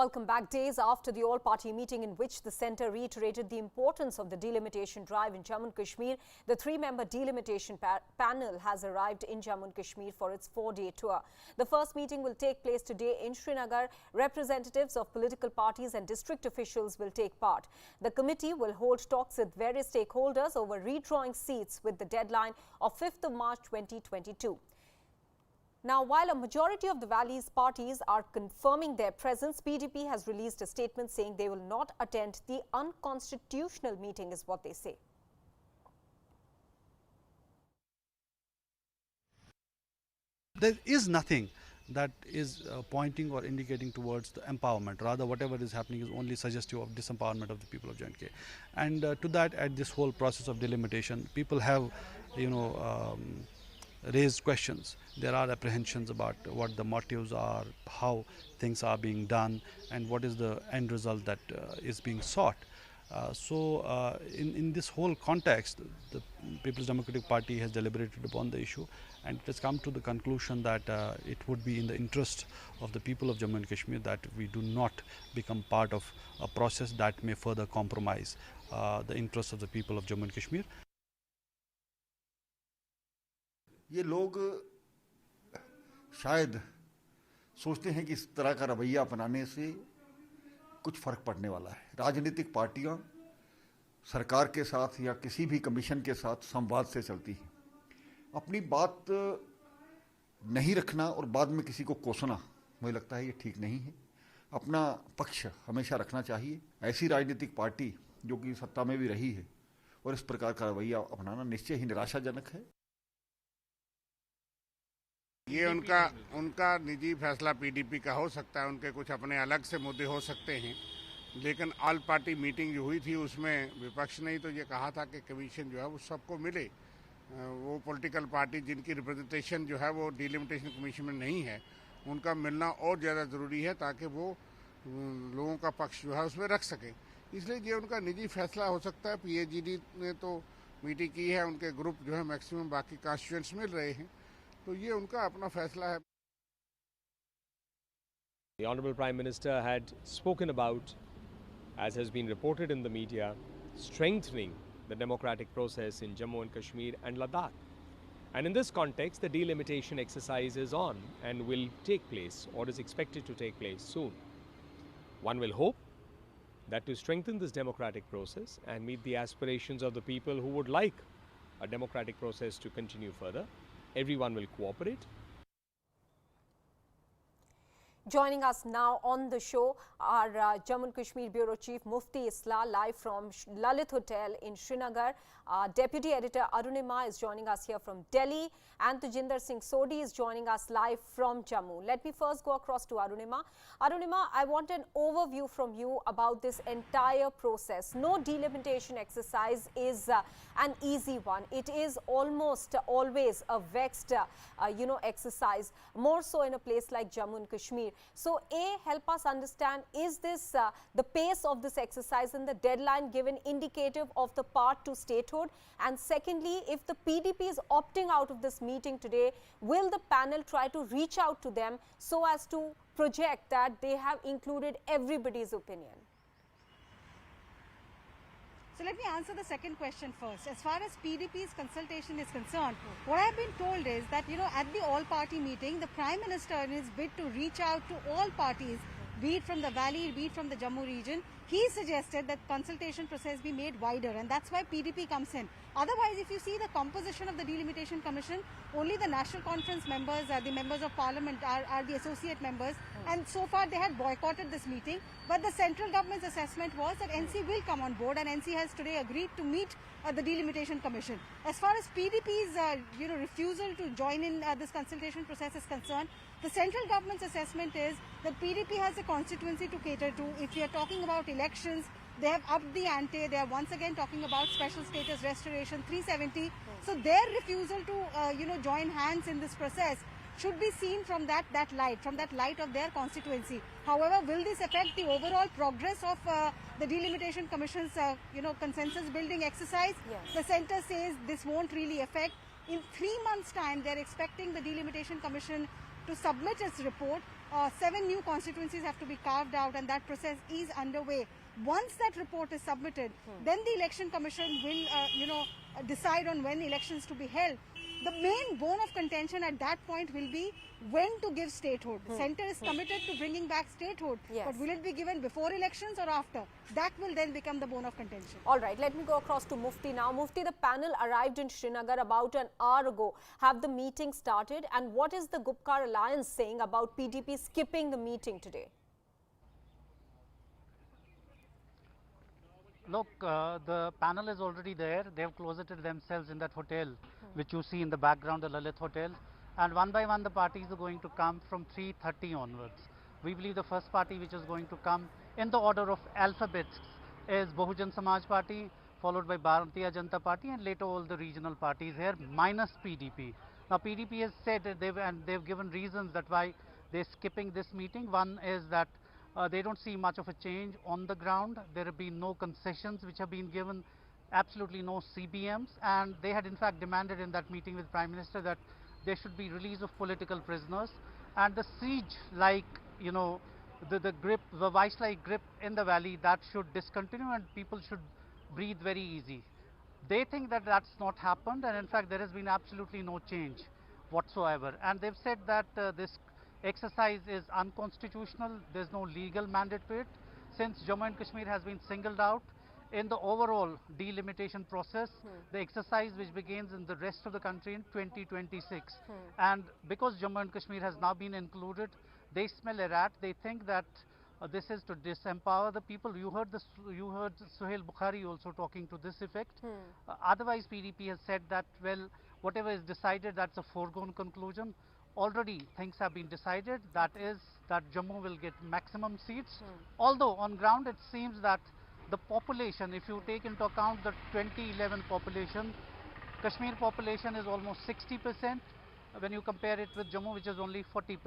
Welcome back. Days after the all-party meeting in which the centre reiterated the importance of the delimitation drive in Jammu and Kashmir, the three-member delimitation panel has arrived in Jammu and Kashmir for its 4-day tour. The first meeting will take place today in Srinagar. Representatives of political parties and district officials will take part. The committee will hold talks with various stakeholders over redrawing seats with the deadline of 5th of March 2022. Now, while a majority of the Valley's parties are confirming their presence, PDP has released a statement saying they will not attend the unconstitutional meeting, is what they say. There is nothing that is pointing or indicating towards the empowerment. Rather, whatever is happening is only suggestive of disempowerment of the people of J&K. And to that, at this whole process of delimitation, people have, raised questions. There are apprehensions about what the motives are, how things are being done, and what is the end result that is being sought. In this whole context, the People's Democratic Party has deliberated upon the issue, and it has come to the conclusion that it would be in the interest of the people of Jammu and Kashmir that we do not become part of a process that may further compromise the interests of the people of Jammu and Kashmir. ये लोग शायद सोचते हैं कि इस तरह का रवैया अपनाने से कुछ फर्क पड़ने वाला है। राजनीतिक पार्टियां सरकार के साथ या किसी भी कमीशन के साथ संवाद से चलती हैं। अपनी बात नहीं रखना और बाद में किसी को कोसना, मुझे लगता है ये ठीक नहीं है। अपना पक्ष हमेशा रखना चाहिए। ऐसी राजनीतिक पार्टी जो कि सत्ता में भी रही है और इस प्रकार का रवैया अपनाना निश्चय ही निराशाजनक है। ये उनका निजी फैसला पीडीपी का हो सकता है, उनके कुछ अपने अलग से मुद्दे हो सकते हैं, लेकिन ऑल पार्टी मीटिंग जो हुई थी उसमें विपक्ष ने ही तो ये कहा था कि कमीशन जो है वो सबको मिले। वो पॉलिटिकल पार्टी जिनकी रिप्रेजेंटेशन जो है वो डिलिमिटेशन कमीशन में नहीं है, उनका मिलना और ज़्यादा ज़रूरी है ताकि वो लोगों का पक्ष जो है उसमें रख सकें। इसलिए ये उनका निजी फैसला हो सकता है। पीएजीडी ने तो मीटिंग की है, उनके ग्रुप जो है मैक्सिमम बाकी कॉन्स्टिट्यूएंट्स मिल रहे हैं, तो ये उनका अपना फैसला है। The Honorable Prime Minister had spoken about, as has been reported in the media, strengthening the democratic process in Jammu and Kashmir and Ladakh. And in this context, the delimitation exercise is on and will take place or is expected to take place soon. One will hope that to strengthen this democratic process and meet the aspirations of the people who would like a democratic process to continue further, everyone will cooperate. Joining us now on the show are Jammu and Kashmir Bureau Chief Mufti Islah, live from Lalit Hotel in Srinagar. Deputy Editor Arunima is joining us here from Delhi, and Tajinder Singh Sodhi is joining us live from Jammu. Let me first go across to Arunima. Arunima, I want an overview from you about this entire process. No delimitation exercise is an easy one. It is almost always a vexed, exercise, more so in a place like Jammu and Kashmir. So, A, help us understand, is this the pace of this exercise and the deadline given indicative of the path to statehood? And secondly, if the PDP is opting out of this meeting today, will the panel try to reach out to them so as to project that they have included everybody's opinion? So let me answer the second question first. As far as PDP's consultation is concerned, what I've been told is that, at the all-party meeting, the Prime Minister, in his bid to reach out to all parties, be it from the Valley, be it from the Jammu region, he suggested that consultation process be made wider, and that's why PDP comes in. Otherwise, if you see the composition of the Delimitation Commission, only the National Conference members, the members of Parliament are the associate members, and so far they had boycotted this meeting. But the central government's assessment was that NC will come on board, and NC has today agreed to meet the Delimitation Commission. As far as PDP's refusal to join in this consultation process is concerned, the central government's assessment is that PDP has a constituency to cater to. If you are talking about elections, they have upped the ante. They are once again talking about special status restoration 370. So their refusal to join hands in this process should be seen from that light of their constituency. However, will this affect the overall progress of the Delimitation Commission's consensus building exercise? Yes. The centre says this won't really affect. In 3 months' time, they're expecting the Delimitation Commission to submit its report. 7 new constituencies have to be carved out, and that process is underway. Once that report is submitted, then the Election Commission will, decide on when elections to be held. The main bone of contention at that point will be when to give statehood. The centre is committed to bringing back statehood, Yes. but will it be given before elections or after? That will then become the bone of contention. All right, let me go across to Mufti now. Mufti, the panel arrived in Srinagar about an hour ago. Have the meeting started? And what is the Gupkar Alliance saying about PDP skipping the meeting today? Look, the panel is already there. They have closeted themselves in that hotel, which you see in the background, the Lalit Hotel. And one by one, the parties are going to come from 3:30 onwards. We believe the first party which is going to come in the order of alphabets is Bahujan Samaj Party, followed by Bharatiya Janata Party, and later all the regional parties here, minus PDP. Now, PDP has said that they've given reasons that why they're skipping this meeting. One is that they don't see much of a change on the ground. There have been no concessions which have been given, absolutely no CBMs, and they had in fact demanded in that meeting with Prime Minister that there should be release of political prisoners, and the siege, like the grip, the vice-like grip in the valley, that should discontinue and people should breathe very easy. They think that that's not happened, and in fact there has been absolutely no change whatsoever, and they've said that this exercise is unconstitutional. There's no legal mandate to it, since Jammu and Kashmir has been singled out in the overall delimitation process, the exercise which begins in the rest of the country in 2026. And because Jammu and Kashmir has now been included, they smell a rat. They think that this is to disempower the people. You heard Suhail Bukhari also talking to this effect. Otherwise, PDP has said that, well, whatever is decided, that's a foregone conclusion. Already things have been decided, that is that Jammu will get maximum seats. Although on ground it seems that the population, if you take into account the 2011 population, Kashmir population is almost 60% when you compare it with Jammu, which is only 40%.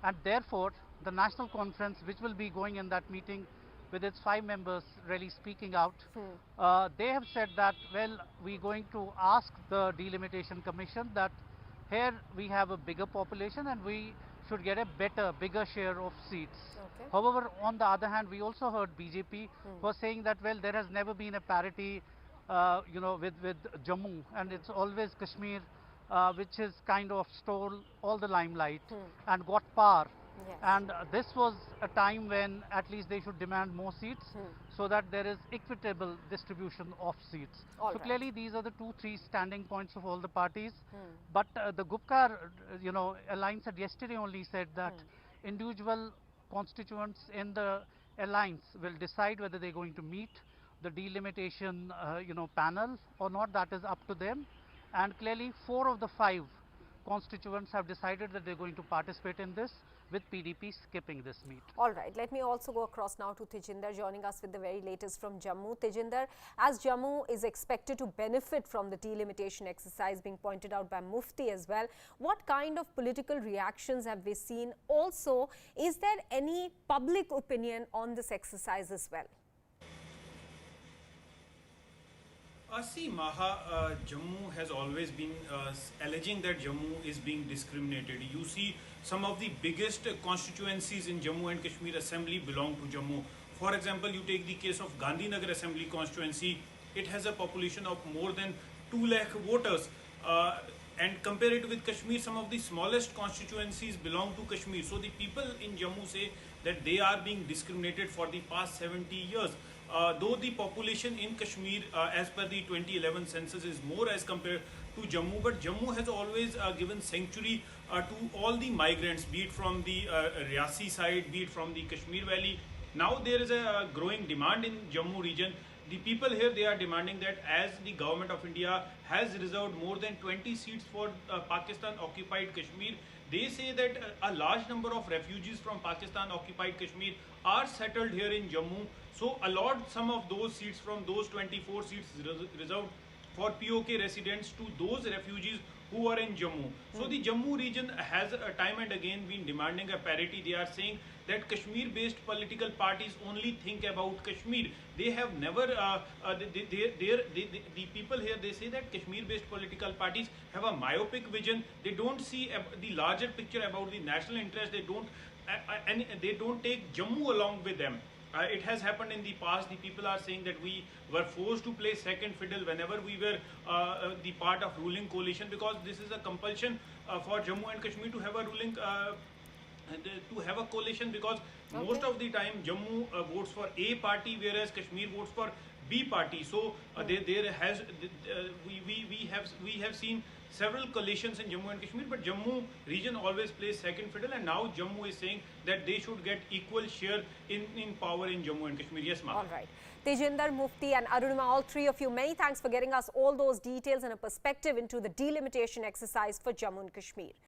And therefore, the National Conference, which will be going in that meeting with its 5 members really speaking out, they have said that, well, we're going to ask the Delimitation Commission that here we have a bigger population and we should get a bigger share of seats. Okay. However, on the other hand, we also heard BJP was saying that, well, there has never been a parity, with Jammu, and it's always Kashmir, which is kind of stole all the limelight and got power. Yes. And this was a time when at least they should demand more seats so that there is equitable distribution of seats. All so right. clearly these are the 2-3 standing points of all the parties. But the Gupkar, alliance had yesterday only said that individual constituents in the alliance will decide whether they're going to meet the delimitation, panel or not. That is up to them. And clearly 4 of the 5 constituents have decided that they're going to participate in this, with PDP skipping this meet. All right, let me also go across now to Tejinder, joining us with the very latest from Jammu. Tejinder, as Jammu is expected to benefit from the delimitation exercise being pointed out by Mufti as well, what kind of political reactions have we seen? Also, is there any public opinion on this exercise as well? See, Maha, Jammu has always been alleging that Jammu is being discriminated. You see, some of the biggest constituencies in Jammu and Kashmir Assembly belong to Jammu. For example, you take the case of Gandhinagar Assembly constituency. It has a population of more than 2 lakh voters. And compare it with Kashmir, some of the smallest constituencies belong to Kashmir. So the people in Jammu say that they are being discriminated for the past 70 years. Though the population in Kashmir, as per the 2011 census, is more as compared to Jammu, but Jammu has always given sanctuary to all the migrants, be it from the Riyasi side, be it from the Kashmir Valley. Now there is a growing demand in Jammu region. The people here, they are demanding that as the government of India has reserved more than 20 seats for Pakistan occupied Kashmir, they say that a large number of refugees from Pakistan occupied Kashmir are settled here in Jammu. So allot some of those seats from those 24 seats reserved for POK residents to those refugees who are in Jammu. So the Jammu region has time and again been demanding a parity. They are saying that Kashmir-based political parties only think about Kashmir. They have never, the people here, they say that Kashmir-based political parties have a myopic vision. They don't see the larger picture about the national interest. They don't, and they don't take Jammu along with them. It has happened in the past. The people are saying that we were forced to play second fiddle whenever we were the part of ruling coalition, because this is a compulsion for Jammu and Kashmir to have a ruling to have a coalition, because most of the time Jammu votes for A party, whereas Kashmir votes for B party. So there has we have seen several coalitions in Jammu and Kashmir, but Jammu region always plays second fiddle, and now Jammu is saying that they should get equal share in power in Jammu and Kashmir. Yes, ma'am. All right. Tejinder, Mufti and Arunima, all three of you, many thanks for getting us all those details and a perspective into the delimitation exercise for Jammu and Kashmir.